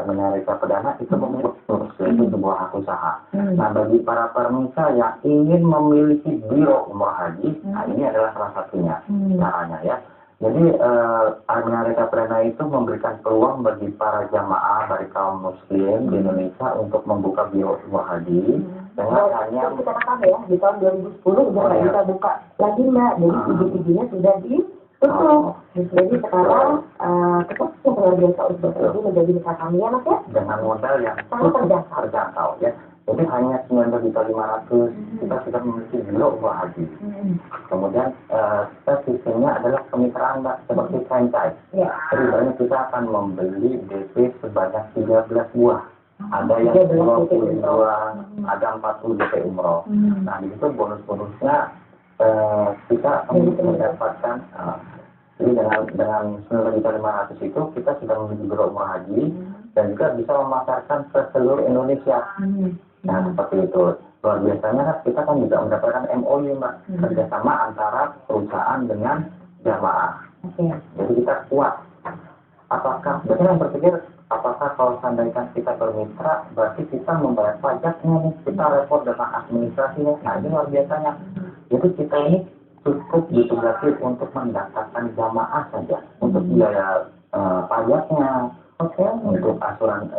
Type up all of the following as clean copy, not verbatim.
Armenia Reksadana itu mengurus yaitu sebuah hak usaha. Nah, bagi para pemirsa yang ingin memiliki biro umroh haji, nah ini adalah salah satunya caranya ya. Jadi Armenia Reksadana itu memberikan peluang bagi para jamaah dari kaum muslim di Indonesia untuk membuka biro umroh haji dengan hanya kita katakan ya di tahun 2010 udah nggak bisa buka lagi Mbak, jadi izin-izinnya sudah ditutup. Jadi sekarang kita luar biasa untuk itu menjadi mitra kami ya Mas ya, dengan modal yang sangat terjangkau ya. Jadi hanya 19.500 kita sudah memiliki biro umroh haji. Kemudian kita sistemnya adalah kemitraan Mbak, seperti franchise. Jadi banyak kita akan membeli DP sebanyak 13 buah. Ada yang 20 buah, ada 40 DP umroh. Nah di situ bonus-bonusnya kita akan mendapatkan. Jadi dengan 9.500 itu kita sudah memiliki biro umroh haji dan juga bisa memasarkan ke seluruh Indonesia. Nah seperti itu. Luar biasanya kita kan juga mendapatkan MOU Mbak, kerjasama antara perusahaan dengan jamaah. Jadi kita kuat. Apakah betul yang berpikir apakah kalau seandainya kita bermitra berarti kita membayar pajaknya nih, kita repot dengan administrasinya. Nah ini luar biasanya. Jadi kita ini cukup ditugasi untuk mendaftarkan jamaah saja untuk biaya pajaknya, untuk asuran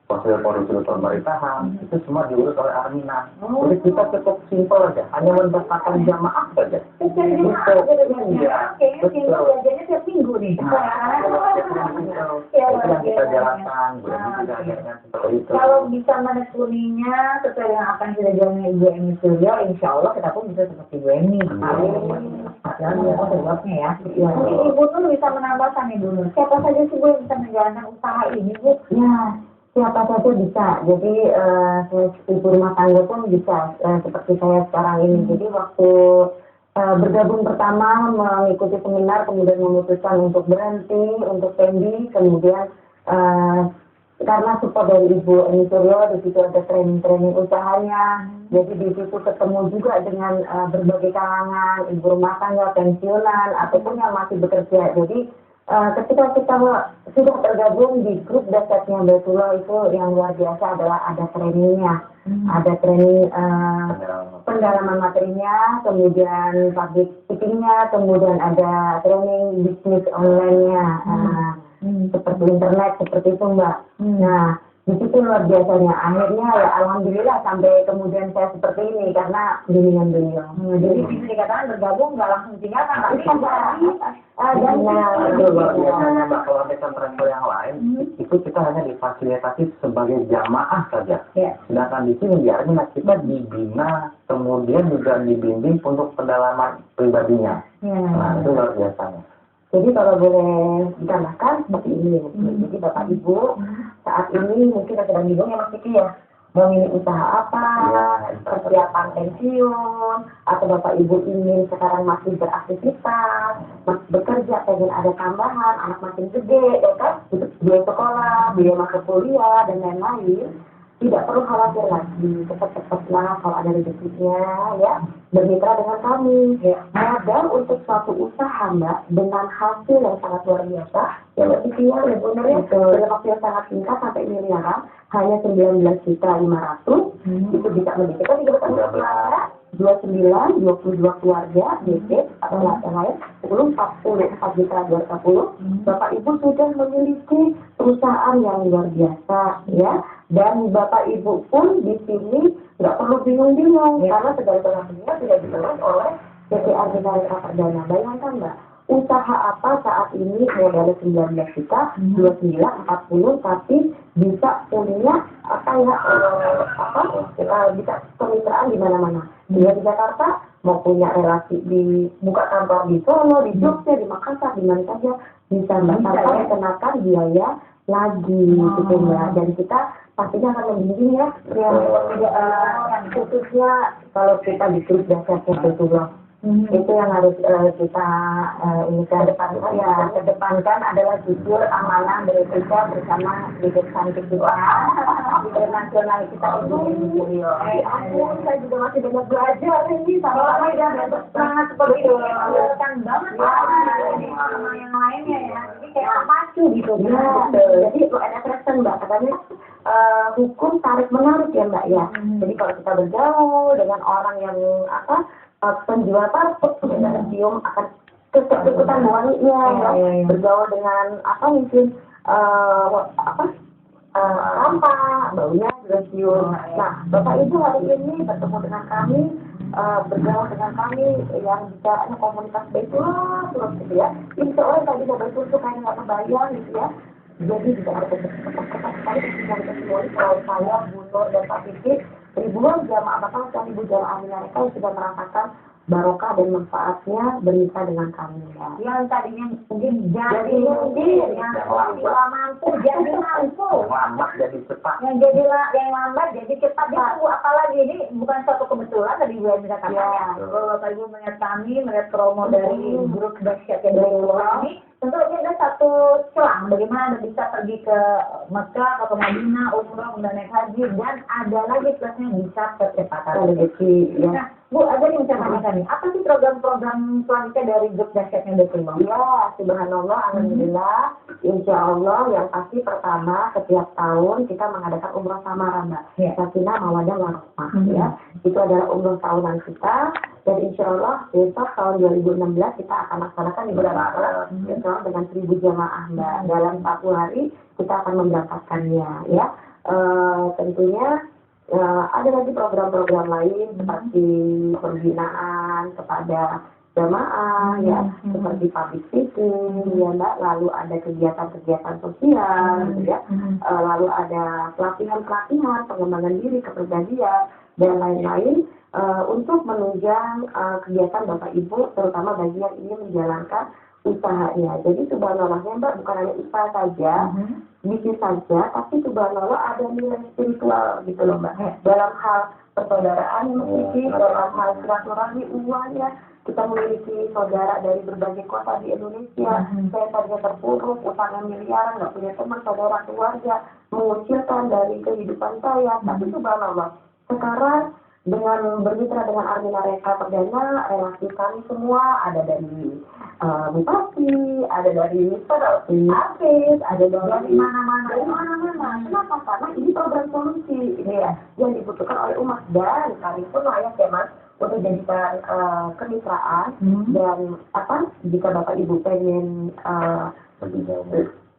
prosedur pemerintahan itu semua diurus oleh Armina. Jadi kita cukup simpel aja, hanya mendaftarkan jamaah saja. Iya, betul. Belajarnya tiap minggu nih. Itu yang kita jalankan, juga akhirnya seperti itu. Kalau bisa menekuninya sesuai dengan apa yang sudah dijalankan Ibu Emi Suryo, insya Allah kita pun bisa seperti Ibu Emi. Sebabnya ya. Mungkin Ibu Nur bisa menambahkan Ibu Nur. Siapa saja sih Bu yang bisa menjalankan usaha ini Bu? Ya, siapa saja bisa. Jadi ibu rumah tangga pun bisa seperti saya sekarang ini. Jadi waktu bergabung pertama mengikuti seminar, kemudian memutuskan untuk berhenti, untuk pending, kemudian karena support dari Ibu Emi Suryo, di situ ada training usahanya, jadi di situ ketemu juga dengan berbagai kalangan, ibu rumah tangga, pensiunan, ataupun yang masih bekerja. Jadi ketika kita sudah tergabung di grup dasarnya Baitullah itu yang luar biasa adalah ada trainingnya, ada training pendalaman materinya, kemudian public speaking-nya, kemudian ada training bisnis online-nya, seperti internet, seperti itu Mbak. Nah, di situ luar biasanya. Akhirnya ya alhamdulillah sampai kemudian saya seperti ini karena bimbingan beliau. Jadi bisa dikatakan bergabung nggak langsung tinggalkan, tapi kan dan luar biasanya Mbak, kalau ada transfer yang lain itu kita hanya difasilitasi sebagai jamaah saja. Sedangkan di sini biarnya kita dibina, kemudian juga dibimbing untuk pendalaman pribadinya. Nah itu luar biasanya. Jadi kalau boleh ditambahkan seperti ini, jadi Bapak Ibu saat ini mungkin sedang bingung ya Mas Kiki ya, mau milih usaha apa, persiapan pensiun, atau Bapak Ibu ingin sekarang masih beraktivitas, masih bekerja, pengen ada tambahan, anak makin gede, ya kan, untuk biaya sekolah, biaya masuk kuliah, dan lain-lain. Tidak perlu khawatir lagi, cepat-cepatlah kalau ada rezekinya ya, bermitra dengan kami. Modal untuk suatu usaha Mbak, dengan hasil yang sangat luar biasa, ya Mbak Kiki ya, benar ya, dalam waktu yang sangat singkat sampai miliaran, hanya 19.500.000, itu bisa menjadi kita 3 keluarga, 29, 22 keluarga, DP, atau yang lain, 10, 40, 4.240, Bapak Ibu sudah memiliki perusahaan yang luar biasa ya. Dan Bapak Ibu pun di sini nggak perlu bingung-bingung karena segala-galanya tidak diurus oleh PT Armenia Reksadana. Bayangkan Mbak, usaha apa saat ini modalnya 19 juta, 29, 40, tapi bisa punya bisa kemitraan di mana-mana. Dia di Jakarta mau punya relasi di buka kantor di Solo, di Jogja, di Makassar, di mana saja bisa Mbak tanpa dikenakan biaya lagi gitu Mbak. Dan kita pastinya akan membimbing ya, khususnya kalau kita di grup dasarnya Baitullah. Itu yang harus kita ini kedepankan adalah jujur, amanah, beretika bersama bibit cantik doa internasional kita ini. Saya juga masih banyak belajar ini sama dan sangat seperti itu. Kan banget ya sama yang lainnya ya. kayak macu gitu. Ya, jadi law and attraction Mbak, katanya hukum tarik menarik ya Mbak ya. Jadi kalau kita bergaul dengan orang yang penjual parfum, kita tercium akan keikutan wanginya ya. Bergaul dengan mungkin sampah, baunya juga cium. Nah, Bapak Ibu hari ini bertemu dengan kami, bergaul dengan kami yang bicaranya komunitas Baitullah terus gitu ya. Insya Allah tadi Bapak Ibu tuh kayak nggak kebayang gitu ya. Jadi bisa ada ketat sekali kita semua kalau saya, Bu Nur dan Pak Fikri, ribuan jamaah Bapak dan Ibu jamaah mereka yang sudah merasakan barokah dan manfaatnya bermisah dengan kami ya. Yang tadinya mungkin jadi yang mampu jadi mampu. Lambat jadi cepat. Yang lambat jadi cepat itu apalagi ini bukan suatu kebetulan tadi Bu Elvira katakan ya. Kalau Bapak Ibu melihat kami melihat promo dari grup dahsyat yang dari luar ini, tentu ini ada satu celang bagaimana Anda bisa pergi ke Mekah atau ke Madinah, umroh, dan naik haji, dan ada lagi plusnya bisa kecepatan rezeki. Ya. Nah, Bu, ada nih saya tanyakan nih, apa sih program-program selanjutnya dari grup dahsyatnya Baitullah? Ya, subhanallah, alhamdulillah, insya Allah yang pasti pertama setiap tahun kita mengadakan umroh samaran Mbak. Sakinah Mawaddah Warahmah ya. Itu adalah umroh tahunan kita dan insya Allah besok tahun 2016 kita akan laksanakan di bulan Maret dengan 1.000 jamaah Mbak. Dalam 40 hari kita akan memberangkatkannya ya. Tentunya ada lagi program-program lain seperti pembinaan kepada jamaah ya, seperti public speaking ya Mbak, lalu ada kegiatan-kegiatan sosial gitu ya, lalu ada pelatihan-pelatihan pengembangan diri, kepribadian dan lain-lain untuk menunjang kegiatan Bapak Ibu terutama bagi yang ingin menjalankan usahanya. Jadi subhanallahnya Mbak bukan hanya usaha saja, bisnis saja, tapi subhanallah ada nilai spiritual gitu loh Mbak. Dalam hal persaudaraan dalam hal silaturahmi uangnya, kita memiliki saudara dari berbagai kota di Indonesia. Saya tadinya terpuruk, utangnya miliaran, nggak punya teman, saudara, keluarga, mengucilkan dari kehidupan saya. Tapi subhanallah, sekarang dengan bermitra dengan Armina Reka Perdana, relasi kami semua ada dari Bupati, ada dari Mister Hafiz, ada dari mana-mana. Kenapa? Karena ini program solusi ini ya, yang dibutuhkan oleh umat dan kami pun layak ya Mas untuk jadikan kemitraan dan jika Bapak Ibu pengen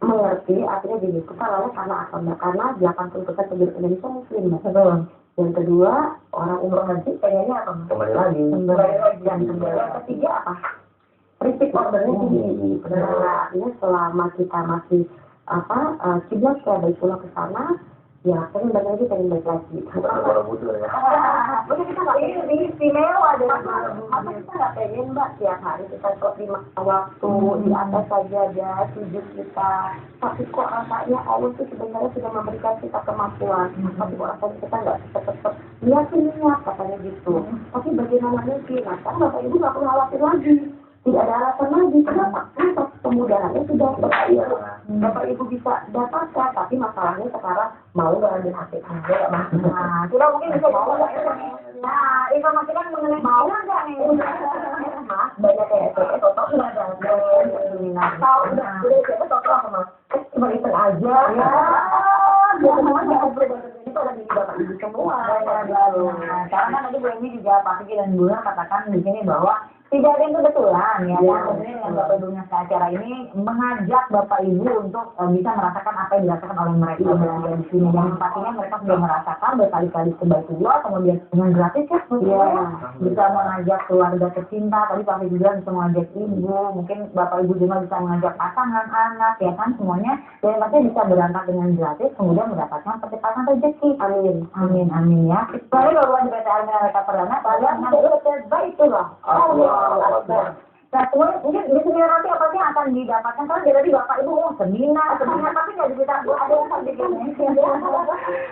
mengerti artinya gini, kita layak karena apa Mbak? Karena 80% penduduk Indonesia Muslim Mbak. Yang kedua, orang umroh haji pengennya apa? Kembali lagi. Yang ketiga apa? Repeat ordernya tinggi. Artinya selama kita masih kiblat ke Baitullah ke sana, ya pengen balik lagi. Kalau butuh ya. Mungkin kita nggak ini istimewa deh. Apa kita nggak pengen Mbak tiap hari kita kok di waktu di atas saja ya sujud kita. Tapi kok rasanya Allah itu sebenarnya sudah memberikan kita kemampuan. Tapi kok rasanya kita nggak tetap yakinnya katanya gitu. Tapi bagaimana mungkin? Nah, kan Bapak Ibu nggak perlu khawatir lagi. Tidak ada alasan lagi. Kenapa? Karena kemudahannya sudah berakhir. Bapak Ibu bisa dapatkan, tapi masalahnya sekarang mau nggak ambil hati aja, Mas? Nah, kita mungkin bisa mau nggak? Nah, informasikan mengenai mau nggak nih? Mas, banyak kayak foto nggak ada. Tahu udah foto apa Mas? Cuma iseng aja. Ya, semua jangan berbagai itu ada di Bapak Ibu semua. Karena tadi Bu Emi juga Pak Fikri dan Bu Nur katakan di sini bahwa tidak ada yang kebetulan ya. Maksudnya dengan Bapak Ibunya ke acara ini mengajak Bapak Ibu untuk bisa merasakan apa yang dirasakan oleh mereka yang berada di sini. Dan pastinya mereka sudah merasakan berkali-kali ke Baitullah, kemudian dengan gratis ya. Bisa mengajak keluarga tercinta. Tadi Pak Fikri juga bisa mengajak ibu, mungkin Bapak Ibu juga bisa mengajak pasangan, anak, ya kan semuanya. Dan pasti bisa berangkat dengan gratis, kemudian mendapatkan percepatan rezeki. Amin, amin, amin ya. Lalu kalau di PT Armina Reka Perdana, padahal Baitullah. Nah, mungkin di seminar nanti apa sih yang akan didapatkan? Karena dari tadi Bapak Ibu seminar, tapi nggak dicerita ada yang sedikit.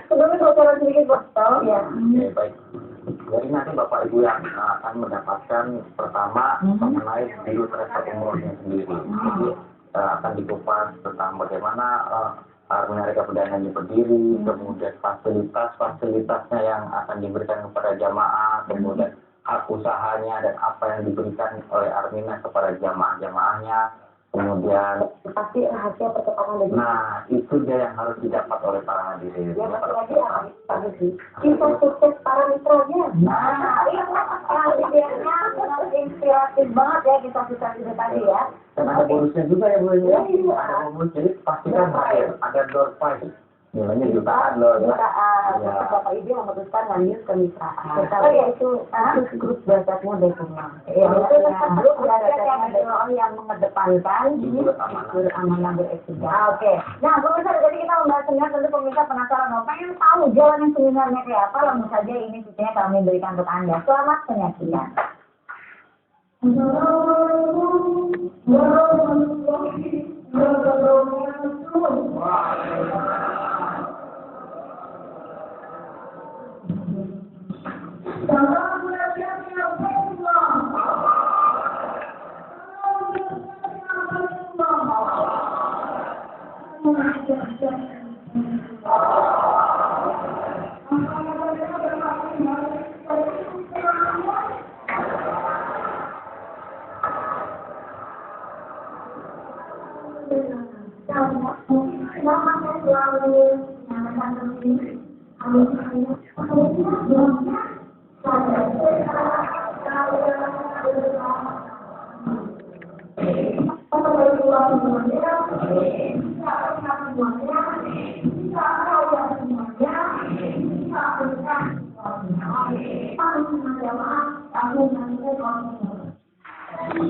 Sebelumnya bocoran sedikit botol. Ya. Baik. Jadi nanti Bapak Ibu yang akan mendapatkan pertama mengenai biru travel umrohnya sendiri. Jadi akan dikupas tentang bagaimana Armina Reka Perdana ini berdiri, kemudian fasilitasnya yang akan diberikan kepada jamaah, kemudian hak usahanya dan apa yang diberikan oleh Armina kepada jamaah-jamaahnya, Kemudian, pasti rahasia percepatan dari nah itu dia yang harus didapat oleh para hadirin. yang satu lagi apa sih? Kisah sukses para mitranya. Nah, ini yang idealnya inspiratif banget ya kisah-kisah itu tadi ya. Dan ada bonusnya juga ya Bu ya. Iya. Ada bonus, jadi pastikan ada door prize. Nilainya jutaan loh ya. Terus Bapak Ibu memutuskan lanjut ke kemitraan. Oh ya itu Grup belajar mode semua. Ya, Itu itu grup belajar yang mengedepankan Amanah. beretika. Oke. Nah, pemirsa jadi kita membahas seminar, tentu pemirsa penasaran dong, pengen tahu jalan yang sebenarnya kayak apa, langsung saja ini sisinya kami berikan untuk Anda. Selamat menyaksikan.